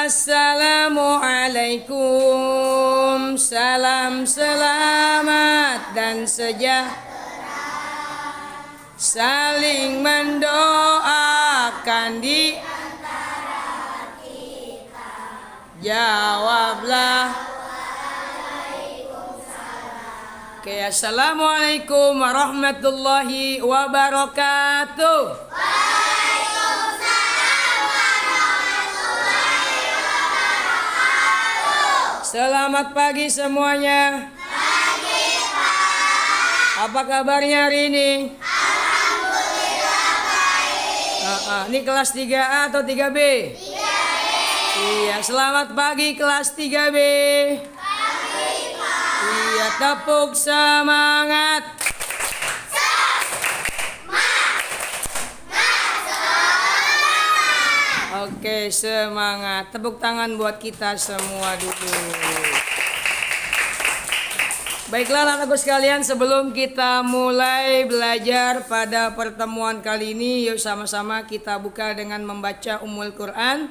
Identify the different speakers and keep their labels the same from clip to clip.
Speaker 1: Assalamualaikum, salam selamat dan sejahtera, saling mendoakan di antara kita. Jawablah. Oke, assalamualaikum warahmatullahi wabarakatuh. Selamat pagi semuanya.
Speaker 2: Pagi, Pak.
Speaker 1: Apa kabarnya hari ini?
Speaker 2: Alhamdulillah baik.
Speaker 1: Ini kelas 3A atau 3B?
Speaker 2: 3B.
Speaker 1: Iya, selamat pagi kelas 3B.
Speaker 2: Pagi, Pak.
Speaker 1: Iya, tepuk semangat. Oke, semangat. Tepuk tangan buat kita semua dulu. Baiklah anak-anakku sekalian, sebelum kita mulai belajar pada pertemuan kali ini, yuk sama-sama kita buka dengan membaca Ummul Quran,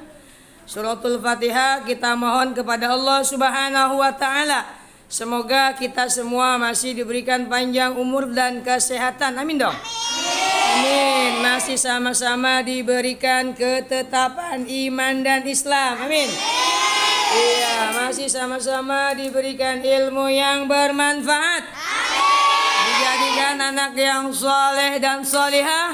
Speaker 1: Suratul Fatihah. Kita mohon kepada Allah Subhanahu wa Ta'ala, semoga kita semua masih diberikan panjang umur dan kesehatan. Amin dong. Amin. Masih sama-sama diberikan ketetapan iman dan Islam. Amin. Iya, masih sama-sama diberikan ilmu yang bermanfaat. Dijadikan anak yang soleh dan solihah.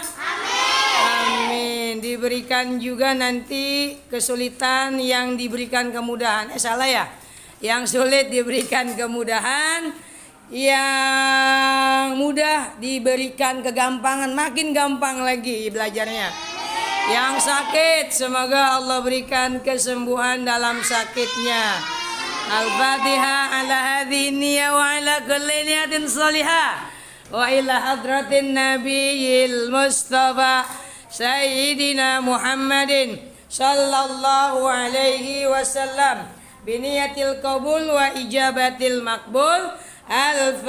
Speaker 1: Amin. Diberikan juga nanti kesulitan yang diberikan kemudahan. Salah ya. Yang sulit diberikan kemudahan, yang mudah diberikan kegampangan, makin gampang lagi belajarnya. Yang sakit, semoga Allah berikan kesembuhan dalam sakitnya. Al-Fatihah ala hadhihi niyya wa ala kulli niyatin salihah wa ila hadratin nabiyil mustafa sayyidina Muhammadin sallallahu alaihi wasallam biniyatil qabul wa ijabatil makbul. Al-Fatihah.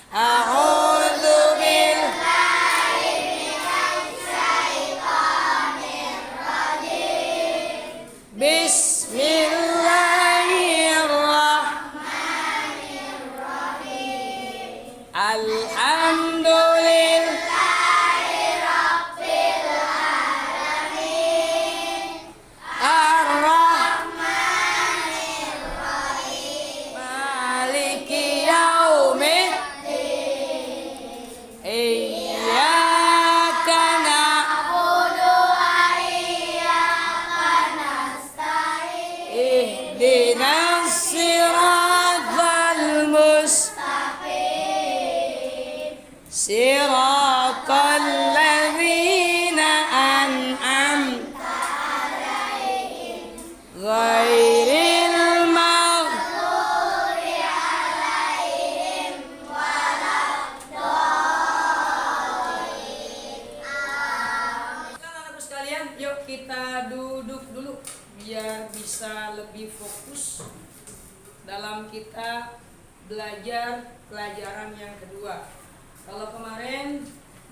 Speaker 1: A'udzu billahi minasy syaithanir rajim. Bismillahirrahmanirrahim. Alhamdulillahi rabbil alamin. Siratal ladzina an'amta alaihim ghairil maghdubi alaihim waladdallin. Anak-anak sekalian, yuk kita duduk dulu biar bisa lebih fokus dalam kita belajar pelajaran yang kedua. Kalau kemarin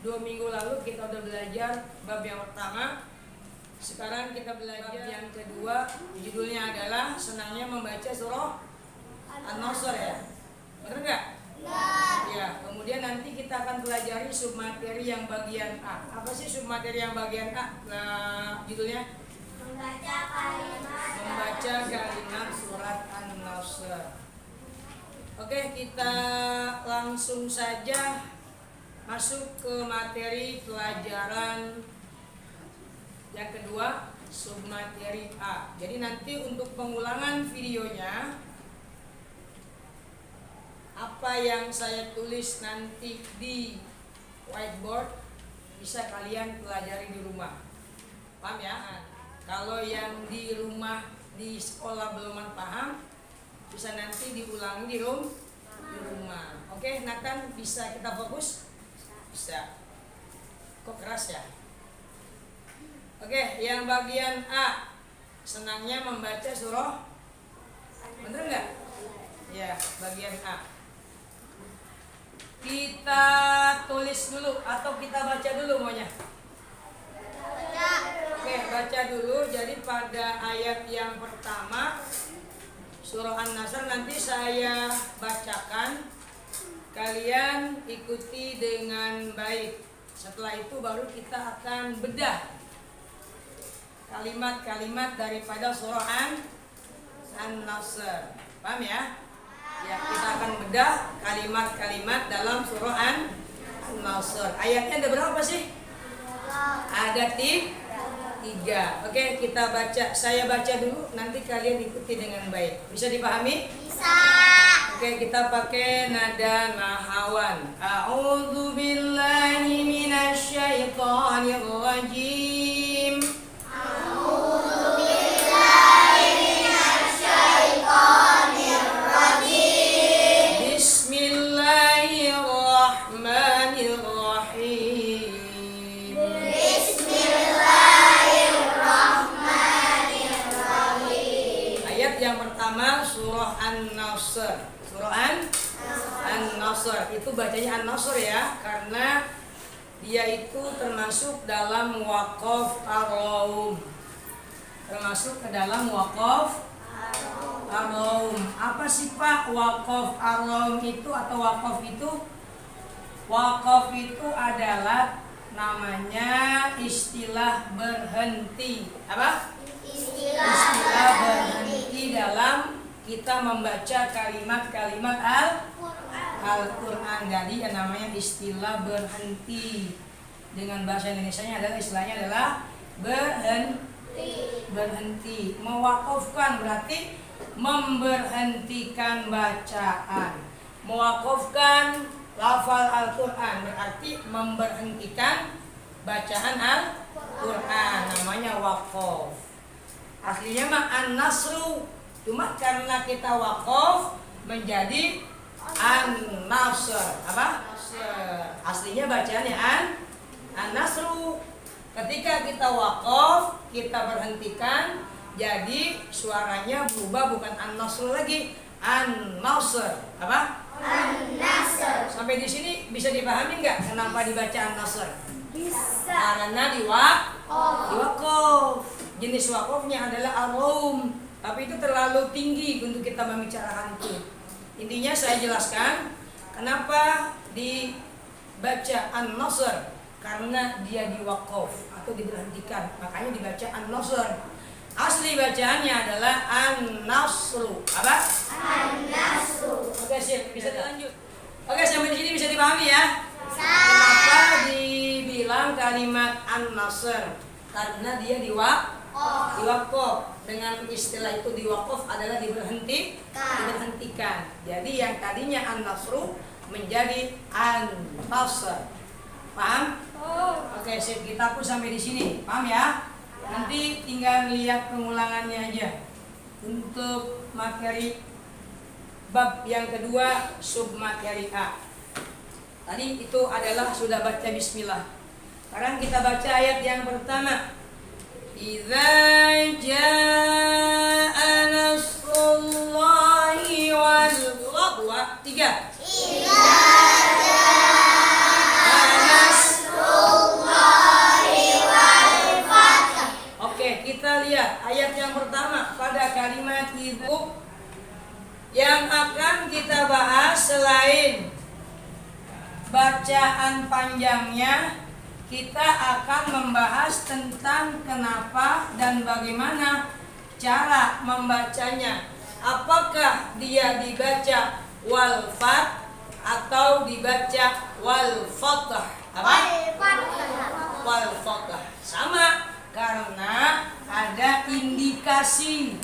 Speaker 1: 2 minggu lalu kita udah belajar bab yang pertama, sekarang kita belajar bab yang kedua. Judulnya adalah senangnya membaca surah An-Nasr ya. Bener nggak? Ya. Kemudian nanti kita akan pelajari submateri yang bagian A. Apa sih submateri yang bagian A? Nah, judulnya membaca kalimat surat An-Nasr. Oke, kita langsung saja masuk ke materi pelajaran yang kedua, submateri A. Jadi nanti untuk pengulangan videonya, apa yang saya tulis nanti di whiteboard bisa kalian pelajari di rumah. Paham ya? Kalau yang di rumah di sekolah belum paham, bisa nanti diulangi di rumah. Oke, Nathan, bisa kita fokus? Bisa. Kok keras ya? Oke, yang bagian A, senangnya membaca surah. Bener nggak? Ya, bagian A. Kita tulis dulu atau kita baca dulu maunya? Oke, baca dulu. Jadi pada ayat yang pertama surah An-Nasr nanti saya bacakan, kalian ikuti dengan baik. Setelah itu baru kita akan bedah kalimat-kalimat daripada surah An-Nasr. Paham ya? Ya, kita akan bedah kalimat-kalimat dalam surah An-Nasr. Ayatnya ada berapa sih? Ada 3. Oke, kita baca. Saya baca dulu, nanti kalian ikuti dengan baik. Bisa dipahami?
Speaker 2: Bisa.
Speaker 1: Oke, kita pakai nada nahawan. A'udzu billahi minasy syaithanir rajim.
Speaker 2: A'udzu billahi minasy syaithanir rajim.
Speaker 1: Bismillahirrahmanirrahim. Ayat yang pertama surah An-Nasr. Surah An-Nasr itu bacanya An-Nasr ya, karena dia itu termasuk dalam waqaf ar-raum. Termasuk ke dalam waqaf ar-raum. Apa sih Pak waqaf ar-raum itu atau waqaf itu? Waqaf itu adalah namanya istilah berhenti. Apa? Istilah berhenti dalam kita membaca kalimat-kalimat Al-Quran. Jadi yang namanya istilah berhenti. Dengan bahasa Indonesianya adalah istilahnya adalah berhenti. Mewakafkan berarti memberhentikan bacaan. Mewakafkan lafal Al-Quran berarti memberhentikan bacaan Al-Quran. Namanya wakaf. Aslinya mah An-Nasru, cuma karena kita wakaf menjadi An-Nasr. Apa? Aslinya bacaannya An-Nasru. Ketika kita wakaf, kita berhentikan, jadi suaranya berubah, bukan An-Nasr lagi, An-Nasr. Apa?
Speaker 2: An-Nasr.
Speaker 1: Sampai di sini bisa dipahami nggak kenapa dibaca An-Nasr?
Speaker 2: Bisa.
Speaker 1: Karena diwakaf. Jenis wakafnya adalah ar-raum, tapi itu terlalu tinggi untuk kita membicarakan itu. Intinya saya jelaskan kenapa dibaca An-Nasr, karena dia diwakaf atau diberhentikan, makanya dibaca An-Nasr. Asli bacaannya adalah An-Nasru. Apa?
Speaker 2: An-Nasr.
Speaker 1: Oke, sip, bisa dilanjut. Oke, sampai di sini bisa dipahami ya?
Speaker 2: Bisa.
Speaker 1: Kenapa dibilang kalimat An-Nasr? Karena dia diwakaf. Dengan istilah itu diwakaf adalah diberhentikan. Jadi yang tadinya An-Nasru menjadi An-Nasr. Paham? Oke, sip, kita pun sampai di sini. Paham ya? Nanti tinggal lihat pengulangannya aja. Untuk materi bab yang kedua, submateri A. Tadi itu adalah sudah baca bismillah. Sekarang kita baca ayat yang pertama. Idza jaa nasrullahi wal fath. 3.
Speaker 2: Idza jaa nasrullahi wal fath.
Speaker 1: Oke, kita lihat ayat yang pertama pada kalimat itu. Yang akan kita bahas selain bacaan panjangnya, kita akan membahas tentang kenapa dan bagaimana cara membacanya. Apakah dia dibaca wal fath atau dibaca wal fathah? Apa? Wal fathah. Sama, karena ada indikasi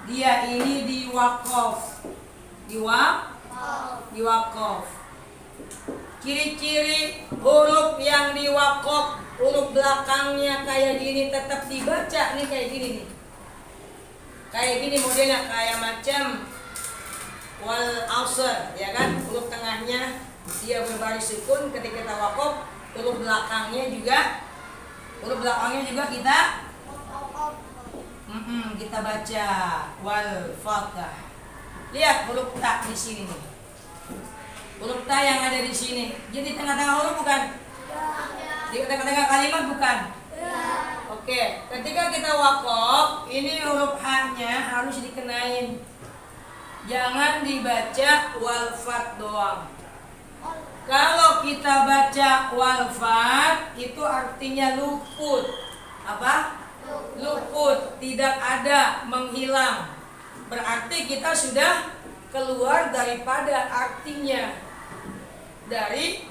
Speaker 1: dia ini diwakaf. Diwakaf. Ciri-ciri huruf yang diwakaf huruf belakangnya kayak gini tetap dibaca nih, kayak gini nih. Kayak gini modelnya, kayak macam wal asr, ya kan? Huruf tengahnya dia berbaris sukun, ketika kita wakof huruf belakangnya juga kita kita baca wal fathah. Lihat huruf ta di sini nih. Huruf ta yang ada di sini. Jadi tengah-tengah huruf bukan? Di tengah-tengah kalimat bukan? Oke, ketika kita wakof, ini huruf H-nya harus dikenain. Jangan dibaca wal fat doang. Kalau kita baca wal fat, itu artinya luput. Apa? Luput, tidak ada, menghilang. Berarti kita sudah keluar daripada artinya, dari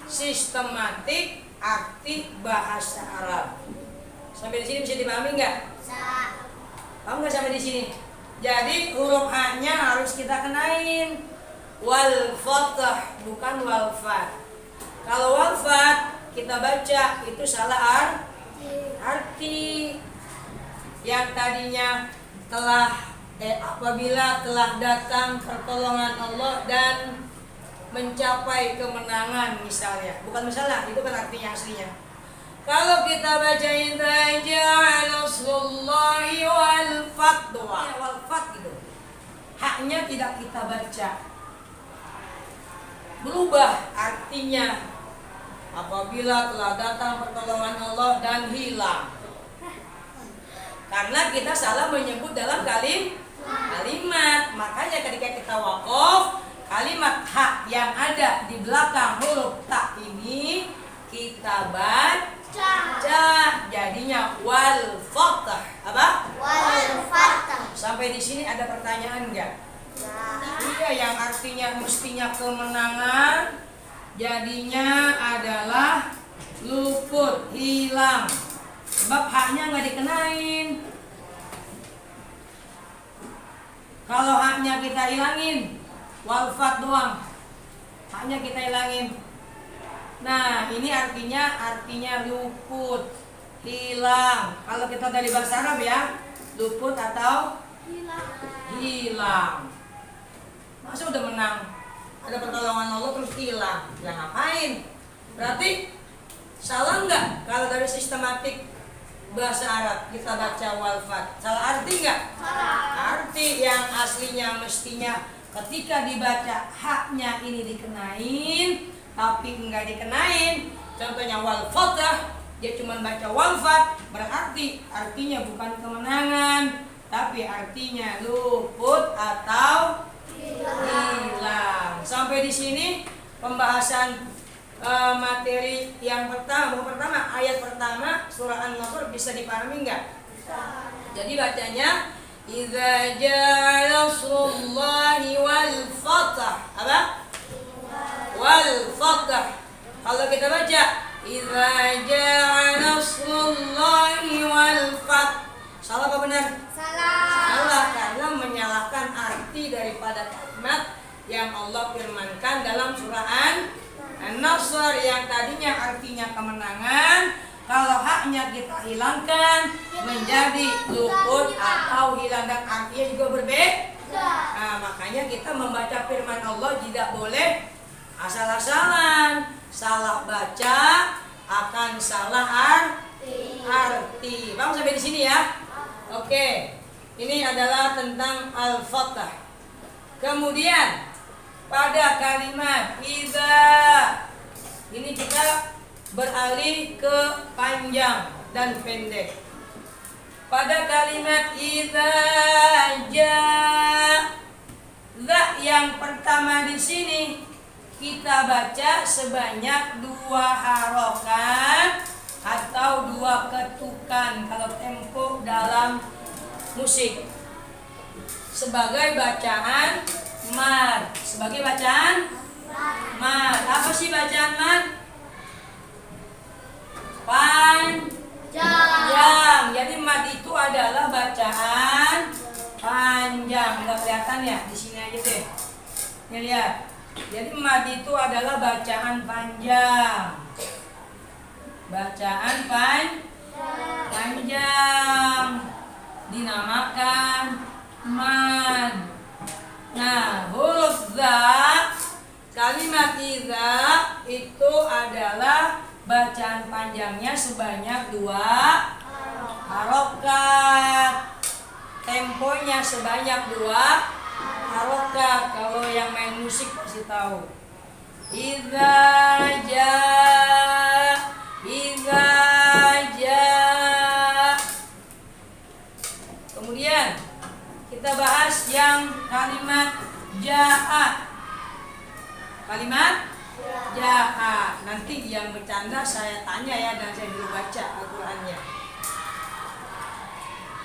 Speaker 1: sistematik arti bahasa Arab. Sampai di sini bisa dipahami nggak? Paham nggak sampai di sini? Jadi huruf H-nya harus kita kenain wal fathah, bukan wal fat. Kalau wal fat kita baca itu salah arti. Yang tadinya apabila telah datang pertolongan Allah dan mencapai kemenangan misalnya. Bukan misalnya, itu kan artinya aslinya. Kalau kita baca idza ja'a nasrullahi wal fath doang, wal fath gitu. Haknya tidak kita baca. Berubah artinya apabila telah datang pertolongan Allah dan hilang. Karena kita salah menyebut dalam kalimat. Makanya ketika kita wakof, kalimat hak yang ada di belakang huruf ta ini kita baca, jadinya wal fathah. Apa?
Speaker 2: Wal fathah.
Speaker 1: Sampai di sini ada pertanyaan enggak? Iya, yang artinya mestinya kemenangan jadinya adalah luput, hilang. Sebab haknya nggak dikenain. Kalau haknya kita hilangin, wal fat doang, haknya kita hilangin. Nah, ini artinya luput, hilang. Kalau kita dari bahasa Arab ya, luput atau hilang. Masa udah menang, ada pertolongan Allah terus hilang? Ya ngapain? Berarti salah nggak kalau dari sistematik bahasa Arab kita baca wal fat? Salah arti nggak? Arti yang aslinya mestinya ketika dibaca haknya ini dikenain, tapi enggak dikenain. Contohnya wal fathah, dia cuma baca wal fat, berarti artinya bukan kemenangan, tapi artinya luput atau hilang. Sampai di sini pembahasan materi yang pertama, ayat pertama surah An-Nasr bisa dipahami enggak? Jadi bacanya idza jaa nasrullahi wal fathah. Apa? Wal fathah. Kalau kita baca idza jaa nasrullahi wal fath, salah apa benar? Salah, karena menyalahkan arti daripada kalimat yang Allah firmankan dalam surah An-Nasr yang tadinya artinya kemenangan. Kalau haknya kita hilangkan menjadi luput atau hilang, dan artinya juga berbeda. Nah, makanya kita membaca firman Allah tidak boleh asal-asalan. Salah baca akan salah arti. Bang, sampai di sini ya. Oke. Ini adalah tentang al-fathah. Kemudian pada kalimat idza, ini kita beralih ke panjang dan pendek. Pada kalimat idza jaa, za yang pertama di sini kita baca sebanyak 2 harokat atau 2 ketukan kalau tempo dalam musik, sebagai bacaan mad. Sebagai bacaan mad. Apa sih bacaan mad? Panjang. Jadi mad itu adalah bacaan panjang. Nggak kelihatan ya? Di sini aja deh. Nih lihat. Jadi mad itu adalah bacaan panjang. Bacaan panjang dinamakan mad. Nah, huruf za, kalimat iza itu adalah bacaan panjangnya sebanyak 2 harokat. Temponya sebanyak 2 harokat. Kalau yang main musik pasti tahu. Iza ja, iza ja. Kemudian kita bahas yang kalimat jaa. Kalimat jaa. Nanti yang bercanda saya tanya ya, dan saya dulu baca Al-Qur'annya.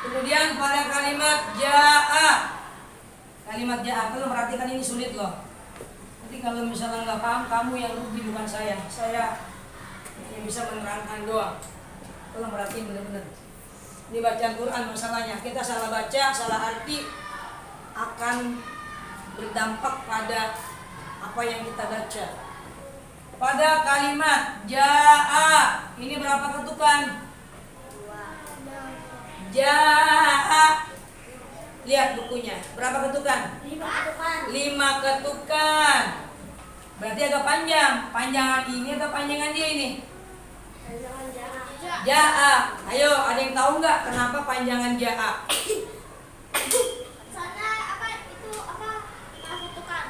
Speaker 1: Kemudian pada kalimat jaa. Kalimat jaa, kalau perhatikan ini sulit loh. Nanti kalau misalnya nggak paham, kamu yang rugi bukan saya. Saya yang bisa menerangkan doang. Tolong perhatiin benar-benar. Ini bacaan Quran masalahnya. Kita salah baca, salah arti akan berdampak pada apa yang kita baca. Pada kalimat jaa, ini berapa ketukan? Jaa. Lihat bukunya, berapa ketukan?
Speaker 2: 5 ketukan.
Speaker 1: 5 ketukan. Berarti agak panjang. Panjangan ini atau panjangan dia ini?
Speaker 2: Panjangan
Speaker 1: Jaa. Ayo, ada yang tahu nggak kenapa panjangan jaa?
Speaker 2: Soalnya itu ketukan.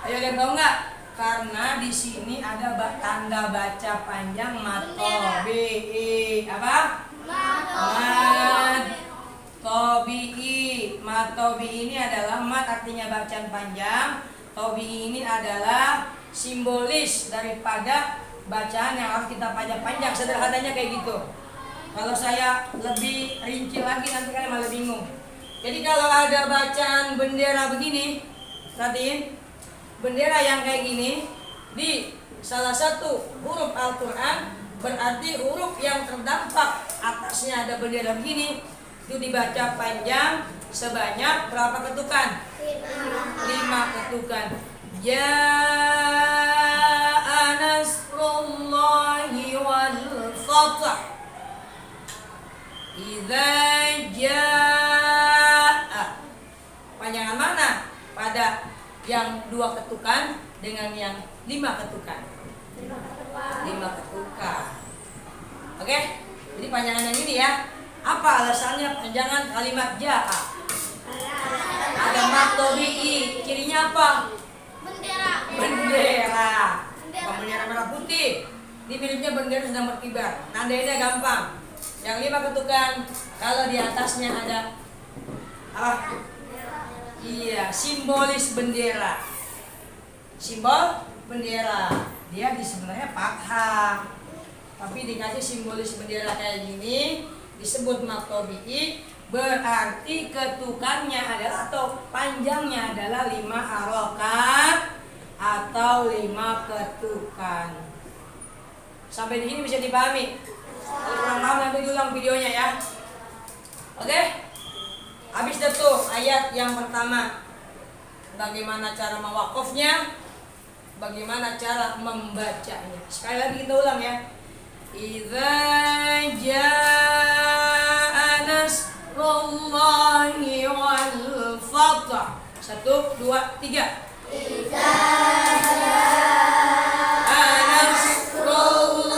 Speaker 1: Ayo, ada yang tahu nggak? Karena di sini ada tanda baca panjang matobi. Apa? Tobi'i. Matobi ini adalah mat, artinya bacaan panjang. Tobi ini adalah simbolis daripada bacaan yang harus kita panjang-panjang. Sederhananya kayak gitu. Kalau saya lebih rinci lagi nanti kalian malah bingung. Jadi kalau ada bacaan bendera begini, perhatiin, bendera yang kayak gini di salah satu huruf Al-Quran, berarti huruf yang terdampak atasnya ada bendera begini, itu dibaca panjang sebanyak berapa ketukan? 5 ketukan. Ja'a nasrullahi wal fath. Idza jaa. Panjangan mana? Pada yang 2 ketukan dengan yang 5 ketukan. 5 ketukan. Oke? Jadi panjangan yang ini ya. Apa alasannya panjangan kalimat jaa? Ada matobi'i. Cirinya apa?
Speaker 2: Bendera.
Speaker 1: Bukan bendera merah putih. Ini miripnya bendera sedang berkibar. Nandainya gampang. Yang 5 ketukan. Kalau di atasnya ada apa? Iya, simbolis bendera. Simbol bendera. Dia sebenarnya fathah, tapi dikasih simbolis bendera kayak gini, disebut matobi'i. Berarti ketukannya adalah atau panjangnya adalah 5 harokat atau 5 ketukan. Sampai di sini bisa dipahami? Kalau kurang paham nanti diulang videonya ya. Oke? Habis itu ayat yang pertama. Bagaimana cara mewakofnya? Bagaimana cara membacanya? Sekali lagi kita ulang ya. Idza jaa nasrullahi wal fath. 1, 2, 3.
Speaker 2: Idza jaa nasrullahi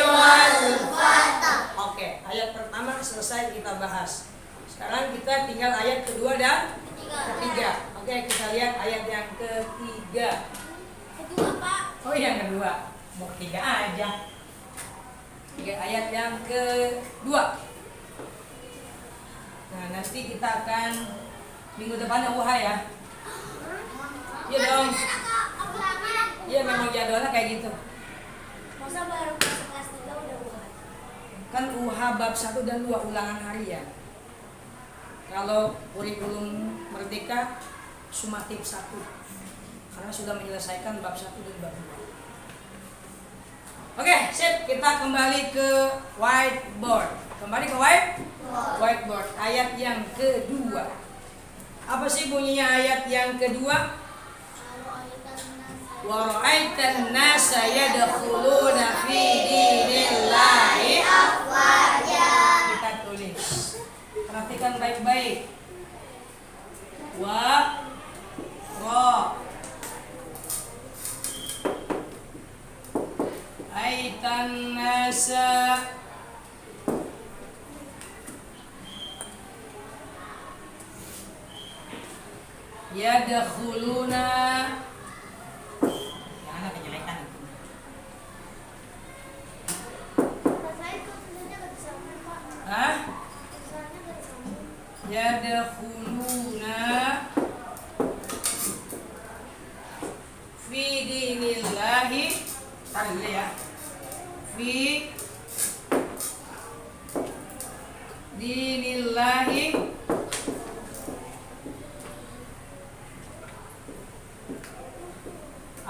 Speaker 2: wal fath.
Speaker 1: Oke, ayat pertama selesai kita bahas. Sekarang kita tinggal ayat kedua dan ketiga. Oke, kita lihat ayat yang ketiga.
Speaker 2: Kedua, Pak.
Speaker 1: Oh, yang kedua. Mau ketiga aja. Oke, ayat yang kedua. Nah, nanti kita akan minggu depan UH ya. Iya dong. Iya, memang jadwalnya kayak gitu.
Speaker 2: Masa baru masuk kelas 3 udah buat?
Speaker 1: Kan UH bab 1 dan 2 ulangan harian. Kalau kurikulum Merdeka sumatif 1, karena sudah menyelesaikan bab 1 dan bab 2. Oke, sip, kita kembali ke whiteboard. Kembali ke whiteboard. Ayat yang kedua. Apa sih bunyinya ayat yang kedua? wa ra'aitan nasa yadkhuluna fi dinillahi afwaja. Kita tulis. Perhatikan baik-baik. Wa ra'aitan nasa yadkhuluna. Jangan ada kejelekan itu.
Speaker 2: Saya itu tulisannya nggak disamain, Pak.
Speaker 1: Hah?
Speaker 2: Tulisannya nggak disamain.
Speaker 1: Yadkhuluna fi dinillahi. Tarik dulu ya. Fi dinillahi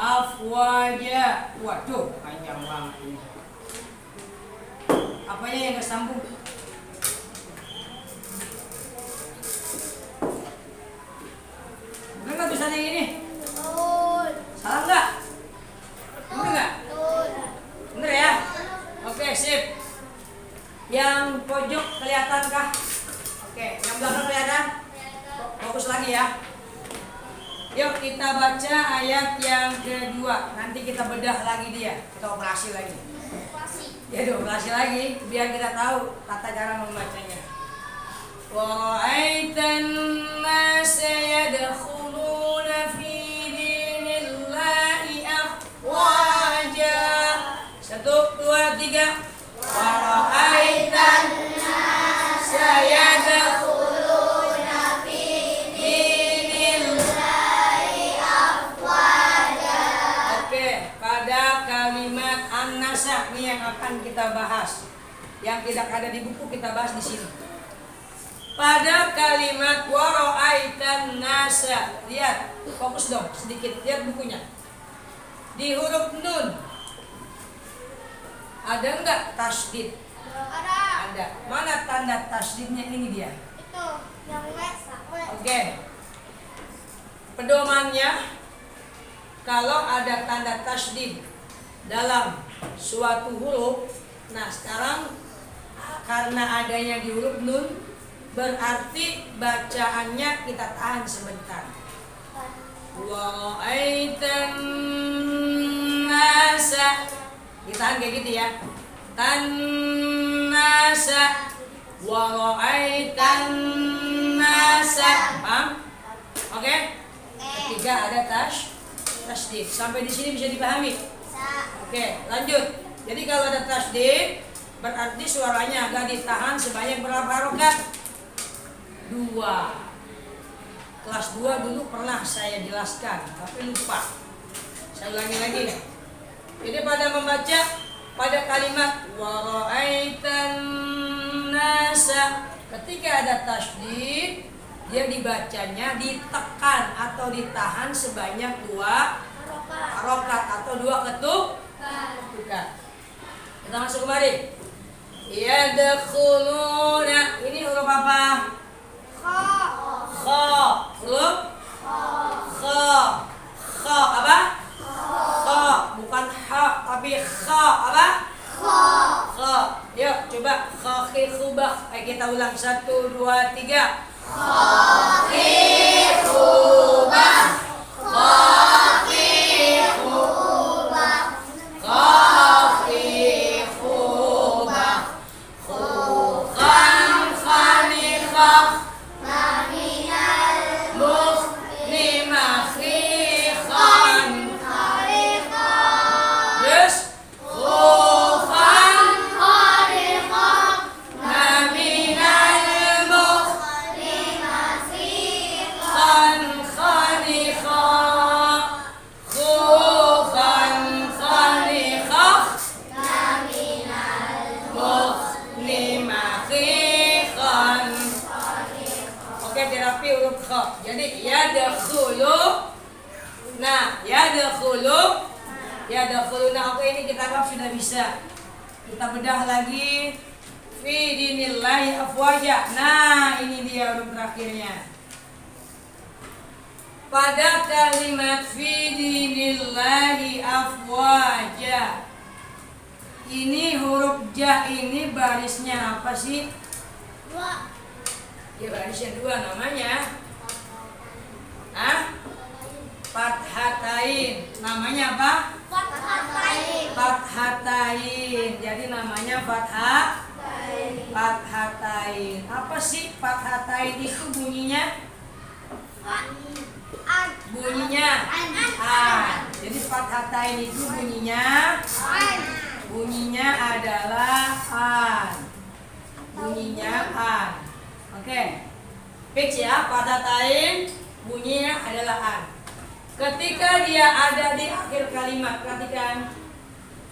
Speaker 1: afwaja. Waduh, panjang banget ini. Apanya yang kesambung? Bener nggak tulisannya yang ini?
Speaker 2: Betul.
Speaker 1: Salah nggak? Bener nggak?
Speaker 2: Betul.
Speaker 1: Bener ya? Oke, sip. Yang pojok kelihatan kah? Oke, yang belakang kelihatan? Fokus lagi ya. Yuk kita baca ayat yang kedua. Nanti kita bedah lagi dia. Kita operasi lagi. Ya operasi lagi biar kita tahu tata cara membacanya. Wa ra'aitan nasa yadkhuluna fi dinillahi afwaja. 1, 2, 3. Wa ra'aitan nasa yadkhuluna fi dinillahi afwaja. Oke, pada kalimat an-nasa ini yang akan kita bahas. Yang tidak ada di buku kita bahas di sini. Pada kalimat wa ra'aitan nasa, lihat, fokus dong sedikit, lihat bukunya. Di huruf nun ada enggak tasdid?
Speaker 2: Ada.
Speaker 1: Ada. Mana tanda tasdidnya? Ini dia.
Speaker 2: Itu yang
Speaker 1: Oke. Pedomannya, kalau ada tanda tasdid dalam suatu huruf, nah sekarang karena adanya di huruf nun, berarti bacaannya kita tahan sebentar. Wa ra'aitan nasa, ditahan kayak gitu ya. Tan nasa, wa ra'aitan nasa. Paham? Oke? Ketiga ada tasdid. Sampai di sini bisa dipahami? Oke, lanjut. Jadi kalau ada tasdid, berarti suaranya agak ditahan sebanyak berapa harokat? 2. Kelas 2 dulu pernah saya jelaskan, tapi lupa. Saya ulangi lagi. Jadi pada membaca pada kalimat wa ra'aitan nasa, ketika ada tasdid, dia dibacanya ditekan atau ditahan sebanyak 2 harokat atau 2 ketukan. Kita masuk kembali. Yadkhuluna, ini huruf apa? Kha. Huruf kha. Kha apa? Kha, bukan ha tapi kha apa? Kha. Yuk coba khakhibah. Kita ulang 1, 2, 3. Khakhibah. Khakhibah. Khakhibah. Khukhan khanikhah. Terapi huruf kha. Jadi yadkhulu. Nah, yadkhulu. Yadkhuluna, oke, ini kita anggap sudah bisa. Kita bedah lagi. Fi dinillahi afwaja. Nah, ini dia huruf terakhirnya. Pada kalimat fi dinil Bismillahi afwaja. Ini huruf ja ini barisnya apa sih?
Speaker 2: Dua.
Speaker 1: Ya barisnya dua namanya. Fathatain. Namanya apa?
Speaker 2: Fathatain.
Speaker 1: Fathatain. Jadi namanya fathatain. Apa sih fathatain itu bunyinya? Bunyinya an. Jadi fathatain itu bunyinya adalah an. Bunyinya an. Oke. Fix ya, fathatain bunyinya adalah an. Ketika dia ada di akhir kalimat, perhatikan.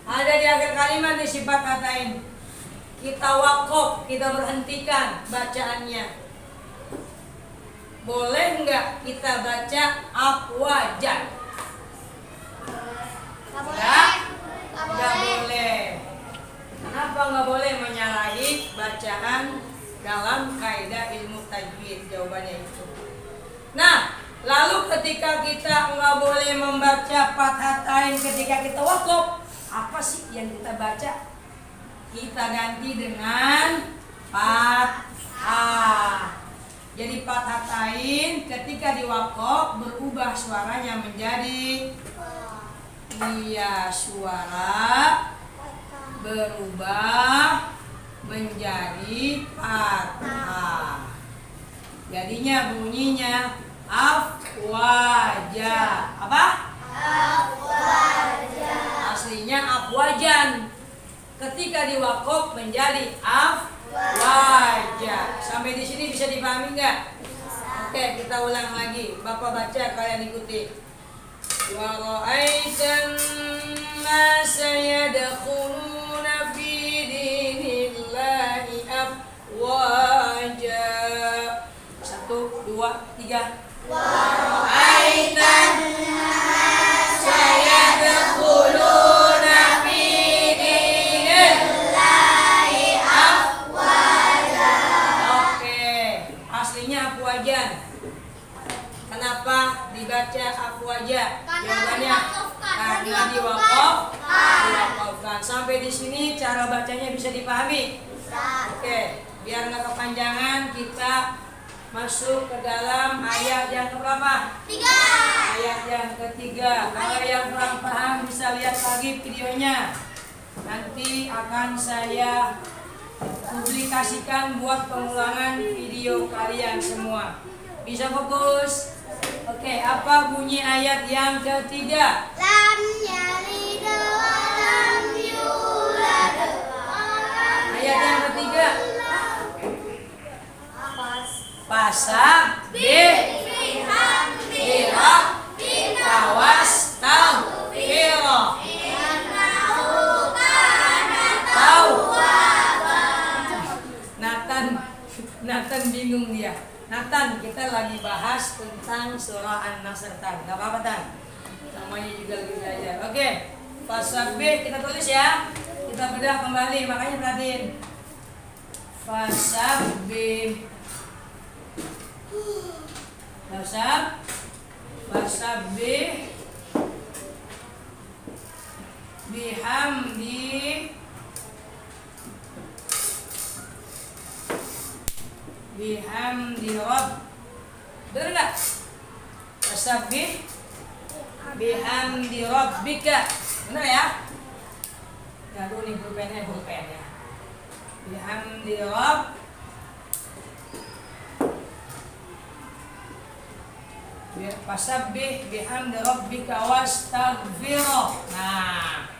Speaker 1: Ada di akhir kalimat di sifat fathatain. Kita wakaf, kita berhentikan bacaannya. Boleh nggak kita baca afwajan? Nggak boleh. Kenapa nggak boleh? Menyalahi bacaan dalam kaidah ilmu tajwid. Jawabannya itu. Nah, lalu ketika kita nggak boleh membaca fathatain ketika kita wakaf, apa sih yang kita baca? Kita ganti dengan fathah. Jadi fathatain ketika diwakaf berubah suaranya menjadi suara berubah menjadi fathah. Jadinya bunyinya afwaja. Apa?
Speaker 2: Afwaja.
Speaker 1: Aslinya afwajan. Ketika diwakaf menjadi afwaja. Sampai di sini bisa dipahami nggak? Oke, kita ulang lagi. Bapak baca, kalian ikuti. Wa ra'aitan nasa yadkhuluna fi dinillahi afwaja. 1, 2, 3. Wa ra'aitan nasa yadkhuluna fi dinillahi afwaja. Oke, aslinya afwajan. Kenapa dibaca afwaja? Jawabannya karena diwakafkan. Sampai di sini cara bacanya bisa dipahami. Oke, biar nggak kepanjangan kita masuk ke dalam ayat yang keberapa?
Speaker 2: 3.
Speaker 1: Ayat yang ketiga. Kalau yang kurang paham bisa lihat lagi videonya. Nanti akan saya publikasikan buat pengulangan video kalian semua. Bisa fokus? Oke, apa bunyi ayat yang ketiga?
Speaker 2: Lam yalid wa lam yulad.
Speaker 1: Ayat yang ketiga. Fasabbih bihamdi rabbika wastaghfirhu. Nathan bingung dia. Nathan, kita lagi bahas tentang surah An-Nasr, Tan. Gak apa-apa, Tan. Namanya juga lagi belajar. Oke, fasabbih kita tulis ya. Kita bedah kembali, makanya perhatiin. Fasabbih. Fasabbih bihamdi rabb. Bener nggak? Fasabbih bihamdi rabbika. Bener ya? Aduh nih pulpennya ya. Bihamdi rabb. Fasabbih bihamdi rabbika wastaghfirhu. Nah,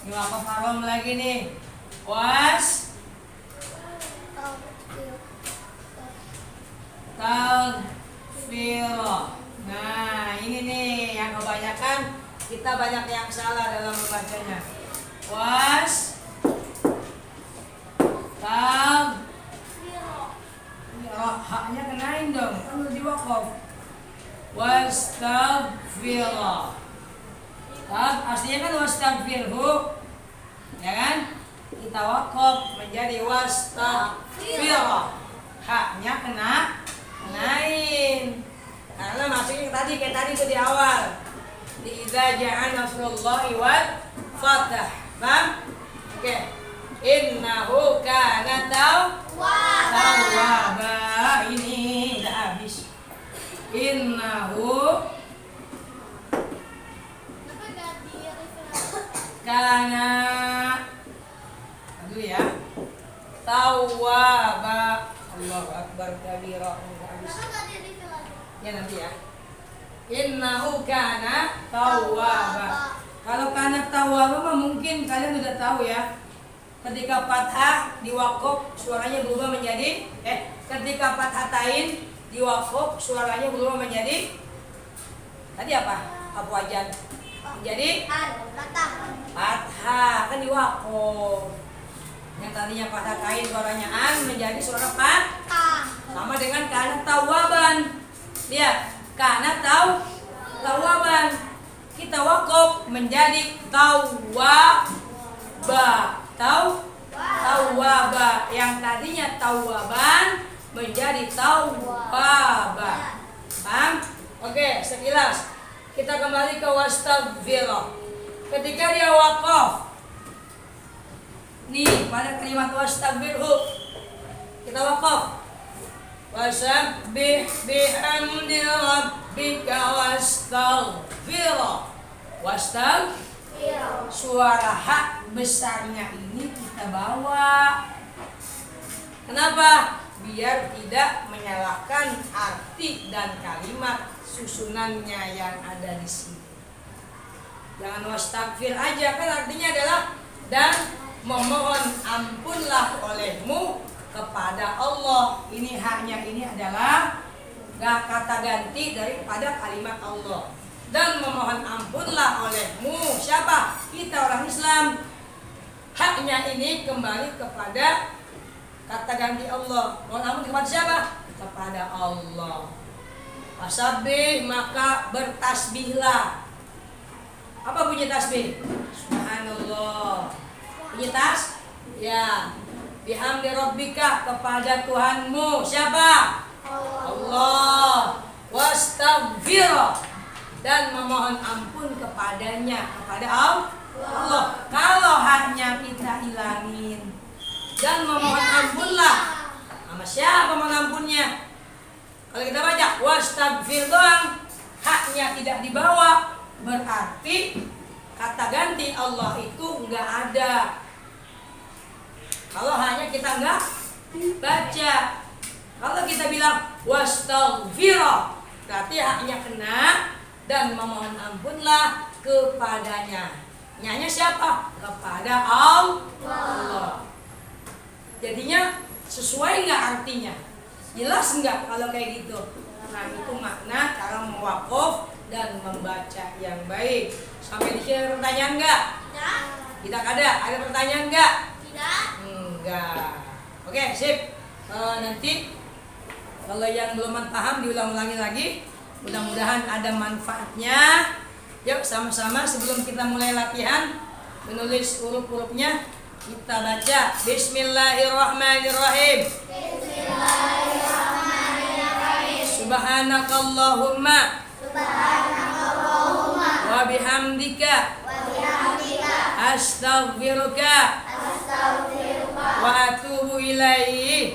Speaker 1: ini wakaf haram lagi nih. Wastaghfirhu. Nah, ini nih yang kebanyakan kita banyak yang salah dalam membacanya. Haknya kenain dong, kan udah diwakaf. Wastaghfirhu. Aslinya kan wastaghfirhu, ya kan? Kita wakaf menjadi wastaghfirhu. Haknya kenain. Karena masuknya kayak tadi itu di awal. idza ja'a nasrullahi wal fath. Paham? Oke. Innahu kana tawwaba. Ini udah habis. Innahu kana dulu ya. Tawwaba. Allahu akbar kabira. Ya nanti ya. Innahu kana tawwaba. Kalau kana tawwaba mah mungkin kalian udah tahu ya. Ketika fathah diwaqaf suaranya berubah menjadi ketika fathatain diwaqaf suaranya berubah menjadi tadi apa? Apa wajan? Menjadi fathah kan diwaqaf. Yang tadinya fathatain suaranya an menjadi suara fathah. Sama dengan kana tawwaban. Lihat, kana tawwaban. Kita waqaf menjadi tawwaba. Tawwaba yang tadinya tawwaban menjadi tawwaba. Paham? Oke, sekilas kita kembali ke wastaghfirah. Ketika dia waqaf nih pada kalimat wastaghfirhu kita waqaf. Wasabbih bihamdi rabbika wastaghfirah. Suara hak besarnya ini kita bawa. Kenapa? Biar tidak menyalahkan arti dan kalimat susunannya yang ada di sini. Jangan wastaghfir aja, kan artinya adalah dan memohon ampunlah olehmu kepada Allah. Ini haknya ini adalah kata ganti daripada kalimat Allah. Dan memohon ampunlah olehmu. Siapa? Kita orang Islam. Haknya ini kembali kepada kata ganti Allah. Mohon ampun kepada siapa? Kepada Allah. Wasabbih, maka bertasbihlah. Apa bunyi tasbih? Subhanallah. Bunyi tas? Ya. Bihamdi rabbika, kepada Tuhanmu. Siapa? Allah. Wastaghfirah, dan memohon ampun kepadanya, kepada Allah. Kalau hanya kita hilangin dan memohon ampunlah, sama siapa mohon ampunnya? Kalau kita baca wastaghfir doang, haknya tidak dibawa, berarti kata ganti Allah itu enggak ada. Kalau hanya kita enggak baca. Kalau kita bilang wastaghfirah, berarti haknya kena dan memohon ampunlah kepadanya. Nyanya siapa? Kepada Allah. Jadinya sesuai nggak artinya? Jelas nggak kalau kayak gitu? Nah itu makna cara mewakaf dan membaca yang baik. Sampai di sini ada pertanyaan nggak? Tidak ada. Ada pertanyaan nggak?
Speaker 2: Tidak.
Speaker 1: Enggak. Oke, sip. Nanti kalau yang belum paham diulang-ulangi lagi. Mudah-mudahan ada manfaatnya. Yuk sama-sama sebelum kita mulai latihan menulis huruf-hurufnya, kita baca Bismillahirrahmanirrahim. Bismillahirrahmanirrahim. Subhanakallahumma wa bihamdika astaghfiruka wa atubu ilaihi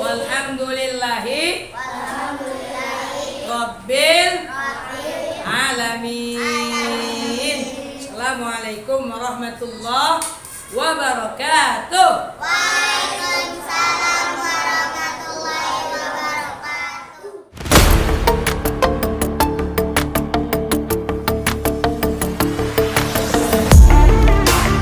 Speaker 1: walhamdulillahi Rabbil alamin. Assalamualaikum warahmatullahi wabarakatuh.